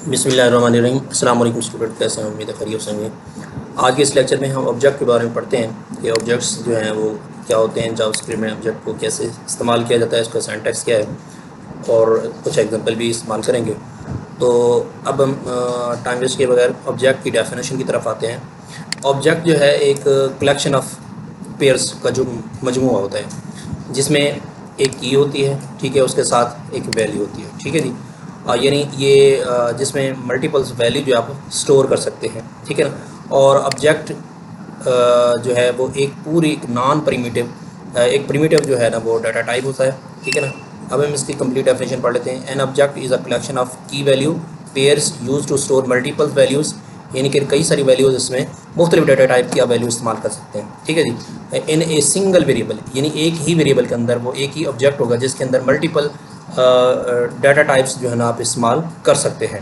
बिस्मिल्लाहिर्रहमानिर्रहीम। अस्सलाम वालेकुम स्टूडेंट, कैसे हैं? उम्मीद है खैरियत से होंगे। आज के इस लेक्चर में हम ऑब्जेक्ट के बारे में पढ़ते हैं कि ऑब्जेक्ट्स जो हैं वो क्या होते हैं, जावास्क्रिप्ट में ऑब्जेक्ट को कैसे इस्तेमाल किया जाता है, इसका सिंटैक्स क्या है और कुछ एग्जांपल भी इस्तेमाल करेंगे। तो अब हम टाइम वेस्ट किए बगैर ऑब्जेक्ट की डेफिनेशन की तरफ आते हैं। ऑब्जेक्ट जो है एक कलेक्शन ऑफ पेयर्स का जो मजमूआ होता है, जिसमें एक की होती है, ठीक है, उसके साथ एक वैल्यू होती है, ठीक है जी। यानी ये जिसमें मल्टीपल्स वैल्यू जो आप स्टोर कर सकते हैं, ठीक है ना। और ऑब्जेक्ट जो है वो एक पूरी नॉन प्रिमिटिव एक प्रिमिटिव जो है ना वो डाटा टाइप होता है, ठीक है ना। अब हम इसकी कंप्लीट डेफिनेशन पढ़ लेते हैं। An object is a collection of key value pairs use to store multiple values, यानी कि कई सारी वैल्यूज़ इसमें मुख्तलिफ डाटा टाइप की आप वैल्यू इस्तेमाल कर सकते हैं, ठीक है जी। इन ए सिंगल वेरिएबल, यानी एक ही वेरिएबल के अंदर वो एक ही ऑब्जेक्ट होगा जिसके अंदर मल्टीपल डाटा टाइप्स जो है ना आप इस्तेमाल कर सकते हैं।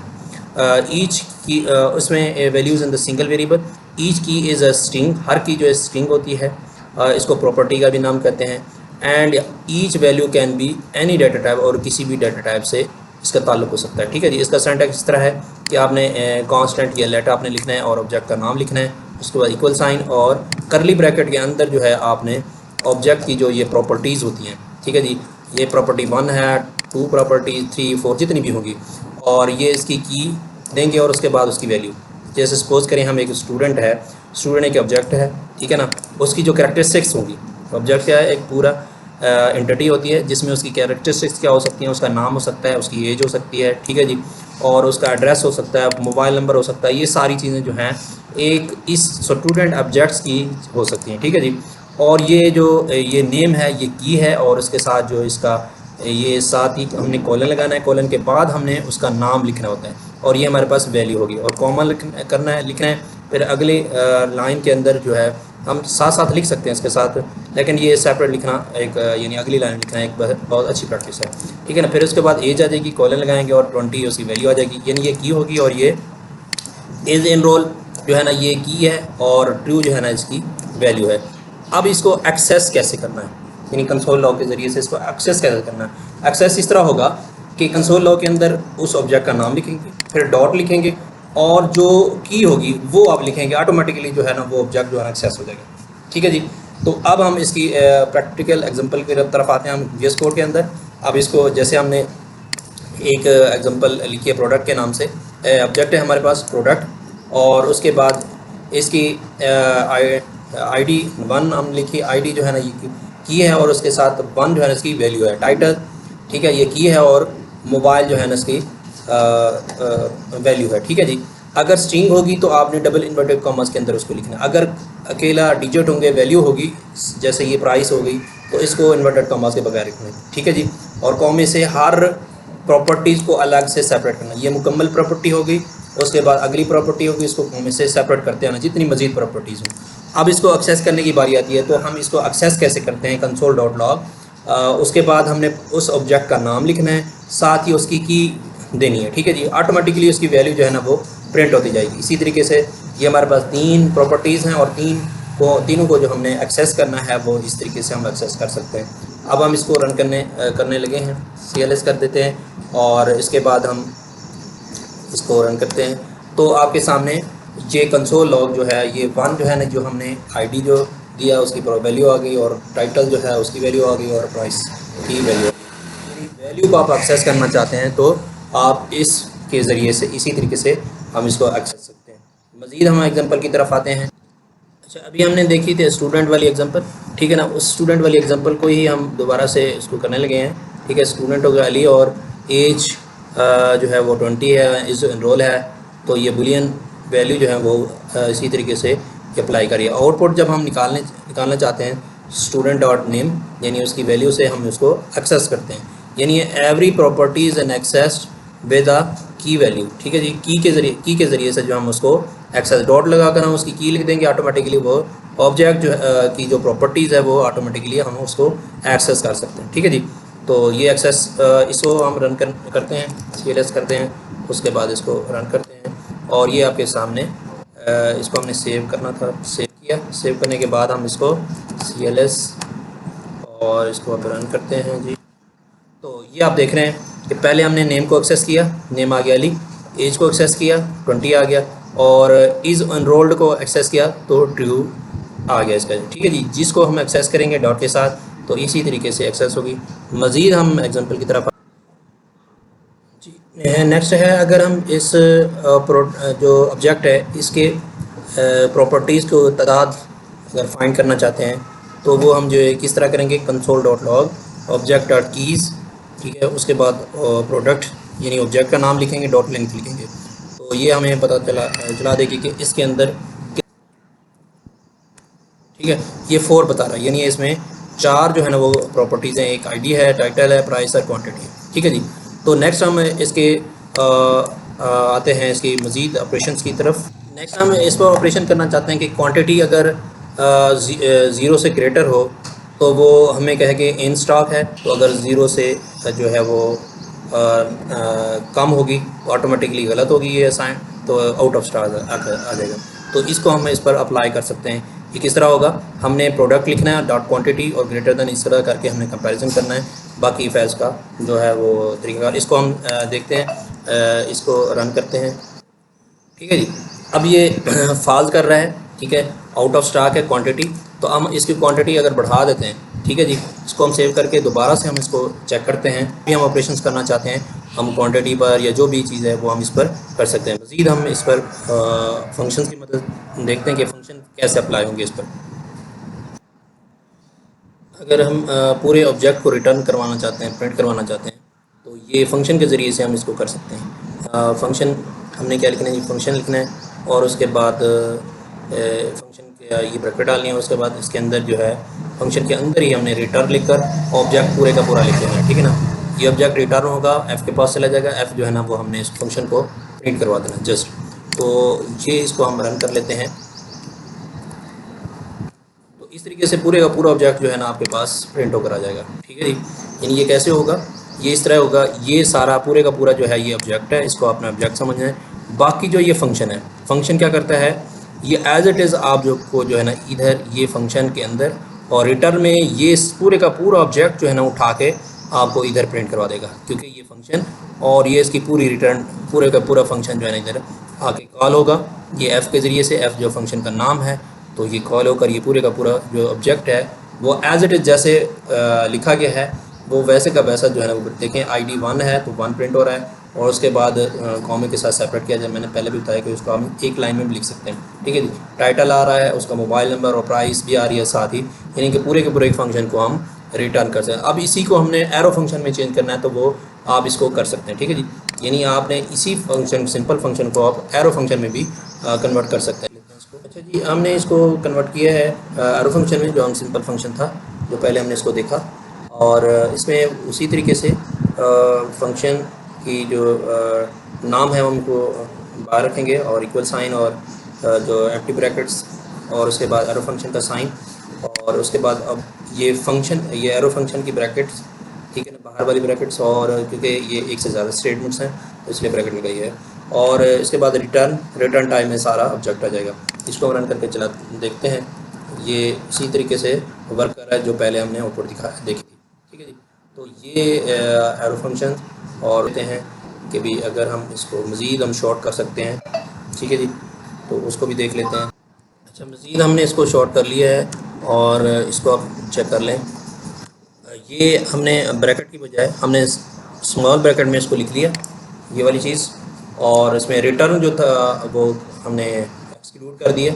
ईच की उसमें values in the single variable, each की इज़ अ स्ट्रिंग, हर की जो है स्ट्रिंग होती है, इसको प्रॉपर्टी का भी नाम कहते हैं। And each value can be any data type, और किसी भी डाटा टाइप से इसका ताल्लुक हो सकता है, ठीक है जी। इसका सिंटैक्स इस तरह है कि आपने कांस्टेंट या लेटर आपने लिखना है और ऑब्जेक्ट का नाम लिखना है, उसके बाद इक्वल साइन और करली ब्रैकेट के अंदर जो है आपने ऑब्जेक्ट की जो ये प्रॉपर्टीज़ होती हैं, ठीक है जी। ये प्रॉपर्टी 1 है, 2 प्रॉपर्टी, 3, 4 जितनी भी होंगी, और ये इसकी की देंगे और उसके बाद उसकी वैल्यू। जैसे सपोज करें हम एक स्टूडेंट है, स्टूडेंट एक ऑब्जेक्ट है, ठीक है ना। उसकी जो कैरेक्टरिस्टिक्स होंगी, ऑब्जेक्ट क्या है, एक पूरा एंटिटी होती है जिसमें उसकी कैरेक्टरिस्टिक्स क्या हो सकती हैं, उसका नाम हो सकता है, उसकी एज हो सकती है, ठीक है जी, और उसका एड्रेस हो सकता है, मोबाइल नंबर हो सकता है। ये सारी चीज़ें जो हैं एक इस स्टूडेंट ऑब्जेक्ट्स की हो सकती हैं, ठीक है जी। और ये जो ये नेम है, ये की है, और उसके साथ जो इसका ये साथ ही हमने कॉलन लगाना है, कॉलन के बाद हमने उसका नाम लिखना होता है, और ये हमारे पास वैल्यू होगी, और कॉमा करना है, लिखना है। फिर अगले लाइन के अंदर जो है हम साथ साथ लिख सकते हैं इसके साथ, लेकिन ये सेपरेट लिखना एक यानी अगली लाइन लिखना एक बहुत अच्छी प्रैक्टिस है, ठीक है ना। फिर उसके बाद एज आ जाएगी, कॉलन लगाएंगे और 20 उसकी वैल्यू आ जाएगी, यानी ये की होगी, और ये इज एनरोल जो है ना ये की है, और ट्रू जो है ना इसकी वैल्यू है। अब इसको एक्सेस कैसे करना है, यानी कंसोल लॉग के ज़रिए से इसको एक्सेस कैसे करना है। एक्सेस इस तरह होगा कि कंसोल लॉग के अंदर उस ऑब्जेक्ट का नाम लिखेंगे, फिर डॉट लिखेंगे, और जो की होगी वो आप लिखेंगे, ऑटोमेटिकली जो है ना वो ऑब्जेक्ट जो है एक्सेस हो जाएगा, ठीक है जी। तो अब हम इसकी प्रैक्टिकल एग्जांपल की तरफ आते हैं हम वीएस कोड के अंदर। अब इसको जैसे हमने एक एग्जांपल लिखी है प्रोडक्ट के नाम से, ऑब्जेक्ट है हमारे पास प्रोडक्ट, और उसके बाद इसकी आईडी 1 हम लिखी, आईडी जो है ना ये की है, और उसके साथ 1 जो है ना इसकी वैल्यू है, टाइटल, ठीक है, ये की है, और मोबाइल जो है ना इसकी वैल्यू है, ठीक है जी। अगर स्ट्रिंग होगी तो आपने डबल इन्वर्टेड कॉमर्स के अंदर उसको लिखना है। अगर अकेला डिजिट होंगे, वैल्यू होगी, जैसे ये प्राइस हो गई, तो इसको इन्वर्टेड कॉमर्स के बगैर लिखना है, ठीक है जी। और कॉमे से हर प्रॉपर्टीज़ को अलग से सेपरेट करना, ये मुकम्मल प्रॉपर्टी होगी, उसके बाद अगली प्रॉपर्टी होगी, इसको कॉमे से सेपरेट करते हैं ना जितनी मजीद प्रॉपर्टीज़ हों। अब इसको एक्सेस करने की बारी आती है, तो हम इसको एक्सेस कैसे करते हैं, कंसोल डॉट लॉग। उसके बाद हमने उस ऑब्जेक्ट का नाम लिखना है, साथ ही उसकी की देनी है, ठीक है जी। ऑटोमेटिकली उसकी वैल्यू जो है ना वो प्रिंट होती जाएगी। इसी तरीके से ये हमारे पास 3 प्रॉपर्टीज़ हैं, और तीनों को जो हमने एक्सेस करना है वो इस तरीके से हम एक्सेस कर सकते हैं। अब हम इसको रन करने लगे हैं, CLS कर देते हैं, और इसके बाद हम इसको रन करते हैं। तो आपके सामने ये कंसोल लॉग जो है, ये 1 जो है ना, जो हमने आईडी जो दिया उसकी वैल्यू आ गई, और टाइटल जो है उसकी वैल्यू आ गई, और प्राइस की वैल्यू। वैल्यू को आप एक्सेस करना चाहते हैं तो आप इसके ज़रिए से इसी तरीके से हम इसको एक्सेस सकते हैं। मज़ीद हम एग्जांपल की तरफ आते हैं। अच्छा, अभी हमने देखी थी स्टूडेंट वाली एग्जांपल, ठीक है ना। उस स्टूडेंट वाली एग्जांपल को ही हम दोबारा से इसको करने लगे हैं, ठीक है। स्टूडेंट होगा अली, और एज जो है वो 20 है, इस एनरोल है, तो ये बुलियन वैल्यू जो है वो इसी तरीके से अप्लाई करिए। आउटपुट जब हम निकालना चाहते हैं स्टूडेंट डॉट नेम, यानी उसकी वैल्यू से हम उसको एक्सेस करते हैं, यानी every properties and access with a key value, ठीक है जी। की के ज़रिए से जो हम उसको एक्सेस डॉट लगा कर हम उसकी की लिख देंगे, ऑटोमेटिकली वो ऑब्जेक्ट जो की जो प्रॉपर्टीज़ है वो ऑटोमेटिकली हम उसको एक्सेस कर सकते हैं, ठीक है जी। तो ये एक्सेस इसको हम करते हैं, CLS करते हैं, उसके बाद इसको रन करते हैं, और ये आपके सामने इसको हमने सेव करना था, सेव किया। सेव करने के बाद हम इसको CLS और इसको अब रन करते हैं जी। तो ये आप देख रहे हैं कि पहले हमने नेम को एक्सेस किया, नेम आ गया अली, एज को एक्सेस किया 20 आ गया, और इज़ अनरोल्ड को एक्सेस किया तो ट्रू आ गया इसका, ठीक है जी। जिसको हम एक्सेस करेंगे डॉट के साथ तो इसी तरीके से एक्सेस होगी। मज़ीद हम एग्जांपल की तरफ जी, नेक्स्ट है, अगर हम इस जो ऑब्जेक्ट है इसके प्रॉपर्टीज़ को तादाद अगर फाइंड करना चाहते हैं तो वो हम जो है किस तरह करेंगे, console dot log object dot keys, ठीक है। उसके बाद प्रोडक्ट यानी ऑब्जेक्ट का नाम लिखेंगे, डॉट लेंथ लिखेंगे, तो ये हमें पता चला देगी कि इसके अंदर, ठीक है, ये 4 बता रहा है, यानी इसमें 4 जो है ना वो प्रॉपर्टीज़ हैं, एक आईडी है, टाइटल है, प्राइस है, क्वांटिटी है, ठीक है जी। तो नेक्स्ट हम इसके आते हैं इसकी मज़ीद ऑपरेशंस की तरफ। नेक्स्ट हम इस पर ऑपरेशन करना चाहते हैं कि क्वांटिटी अगर 0 से ग्रेटर हो तो वो हमें कहे कि इन स्टॉक है, तो अगर 0 से जो है वो कम होगी तो ऑटोमेटिकली गलत होगी ये साइन, तो आउट ऑफ स्टॉक आ जाएगा। तो इसको हम इस पर अप्लाई कर सकते हैं। ये किस तरह होगा, हमने प्रोडक्ट लिखना है डॉट क्वांटिटी और ग्रेटर दैन, इस तरह करके हमने कंपैरिजन करना है। बाकी फैज़ का जो है वो तरीका, इसको हम देखते हैं, इसको रन करते हैं, ठीक है जी। अब ये फॉल्स कर रहा है, ठीक है, आउट ऑफ स्टॉक है क्वांटिटी, तो हम इसकी क्वांटिटी अगर बढ़ा देते हैं, ठीक है जी। इसको हम सेव करके दोबारा से हम इसको चेक करते हैं, भी हम ऑपरेशंस करना चाहते हैं, हम क्वांटिटी पर या जो भी चीज़ है वो हम इस पर कर सकते हैं। मज़ीद हम इस पर फंक्शंस की मदद देखते हैं कि फ़ंक्शन कैसे अप्लाई होंगे इस पर। अगर हम पूरे ऑब्जेक्ट को रिटर्न करवाना चाहते हैं, प्रिंट करवाना चाहते हैं, तो ये फंक्शन के ज़रिए से हम इसको कर सकते हैं। फंक्शन हमने क्या लिखना है, ये फंक्शन लिखना है, और उसके बाद फंक्शन के ये ब्रैकेट डालनी है, उसके बाद इसके अंदर जो है फंक्शन के अंदर ही हमने रिटर्न लिखकर ऑब्जेक्ट पूरे का पूरा लिख देना है, ठीक है ना। ये ऑब्जेक्ट रिटर्न होगा, एफ़ के पास चला जाएगा, एफ़ जो है ना वो हमने इस फंक्शन को प्रिंट करवा देना जस्ट। तो ये इसको हम रन कर लेते हैं, तो इस तरीके से पूरे का पूरा ऑब्जेक्ट जो है ना आपके पास प्रिंट होकर आ जाएगा, ठीक है जी। यानी ये कैसे होगा, ये इस तरह होगा, ये सारा पूरे का पूरा जो है ये ऑब्जेक्ट है, इसको अपना ऑब्जेक्ट समझना है। बाकी जो ये फंक्शन है, फंक्शन क्या करता है, ये एज इट इज़ आप जो है ना इधर ये फंक्शन के अंदर और रिटर्न में ये पूरे का पूरा ऑब्जेक्ट जो है ना उठा के आपको इधर प्रिंट करवा देगा, क्योंकि ये फंक्शन और ये इसकी पूरी रिटर्न पूरे का पूरा फंक्शन जो है ना इधर आके कॉल होगा, ये एफ़ के ज़रिए से, एफ़ जो फंक्शन का नाम है, तो ये कॉल होकर ये पूरे का पूरा जो ऑब्जेक्ट है वो एज इट इज़ जैसे लिखा गया है वो वैसे का वैसा जो है ना वो देखें। आईडी 1 है तो 1 प्रिंट हो रहा है, और उसके बाद कॉमे के साथ सेपरेट किया जाए, मैंने पहले भी बताया कि उसको हम एक लाइन में भी लिख सकते हैं, ठीक है जी। टाइटल आ रहा है, उसका मोबाइल नंबर और प्राइस भी आ रही है साथ ही, यानी कि पूरे के पूरे फंक्शन को हम रिटर्न कर सकते हैं। अब इसी को हमने एरो फंक्शन में चेंज करना है तो वो आप इसको कर सकते हैं, ठीक है जी। यानी आपने इसी फंक्शन सिंपल फंक्शन को आप एरो फंक्शन में भी कन्वर्ट कर सकते हैं। अच्छा जी, हमने इसको कन्वर्ट किया है एरो फंक्शन में, जो हम सिंपल फंक्शन था जो पहले हमने इसको देखा, और इसमें उसी तरीके से फंक्शन की जो नाम है उनको बाहर रखेंगे, और इक्वल साइन और जो एम्प्टी ब्रैकेट्स, और उसके बाद एरो फंक्शन का साइन, और उसके बाद अब ये फंक्शन, ये एरो फंक्शन की ब्रैकेट्स, ठीक है ना, बाहर वाली ब्रैकेट्स, और क्योंकि ये एक से ज़्यादा स्टेटमेंट्स हैं तो इसलिए ब्रैकेट लगाई है, और इसके बाद रिटर्न टाइम में सारा ऑब्जेक्ट आ जाएगा। इसको हम रन करके चला देखते हैं, ये इसी तरीके से वर्क कर रहा है जो पहले हमने आउटपुट देखी थी, ठीक है जी। तो ये एरो फंक्शन, और कहते हैं कि भी अगर हम इसको मज़ीद हम शॉर्ट कर सकते हैं, ठीक है जी, तो उसको भी देख लेते हैं। अच्छा, मज़ीद हमने इसको शॉर्ट कर लिया है, और इसको आप चेक कर लें, ये हमने ब्रैकेट की बजाय हमने स्मॉल ब्रैकेट में इसको लिख लिया ये वाली चीज़, और इसमें रिटर्न जो था वो हमने एक्सक्लूड कर दिया,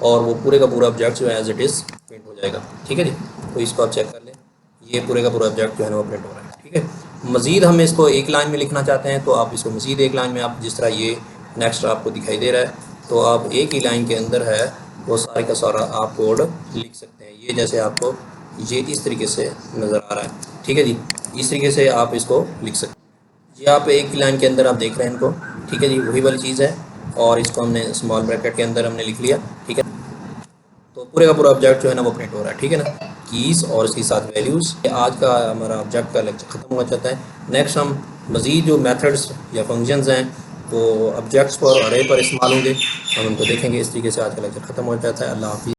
और वो पूरे का पूरा ऑब्जेक्ट जो है एज इट इज़ प्रिंट हो जाएगा, ठीक है जी। तो इसको आप चेक कर लें, ये पूरे का पूरा ऑब्जेक्ट जो है ना वो प्रिंट हो रहा है, ठीक है। मज़ीद हम इसको एक लाइन में लिखना चाहते हैं तो आप इसको मज़ीद एक लाइन में, आप जिस तरह ये नेक्स्ट आपको दिखाई दे रहा है, तो आप एक ही लाइन के अंदर है वो सारे का सारा आप कोड लिख सकते हैं। ये जैसे आपको ये इस तरीके से नज़र आ रहा है, ठीक है जी, इस तरीके से आप इसको लिख सकते हैं। ये आप एक लाइन के अंदर आप देख रहे हैं इनको, ठीक है जी, वही वाली चीज़ है, और इसको हमने स्मॉल ब्रैकेट के अंदर हमने लिख लिया, ठीक है। तो पूरे का पूरा ऑब्जेक्ट जो है ना वो प्रिंट हो रहा है, ठीक है ना, कीज़ और इसके साथ वैल्यूज़। आज का हमारा ऑब्जेक्ट का लेक्चर ख़त्म हो जाता है। नेक्स्ट हम मज़ीद जो मेथड्स या फंक्शंस हैं वो ऑब्जेक्ट्स पर और अरे पर इस्तेमाल होंगे, हम उनको देखेंगे। इस तरीके से आज का लेक्चर ख़त्म हो जाता है। अल्लाह हाफ़िज़।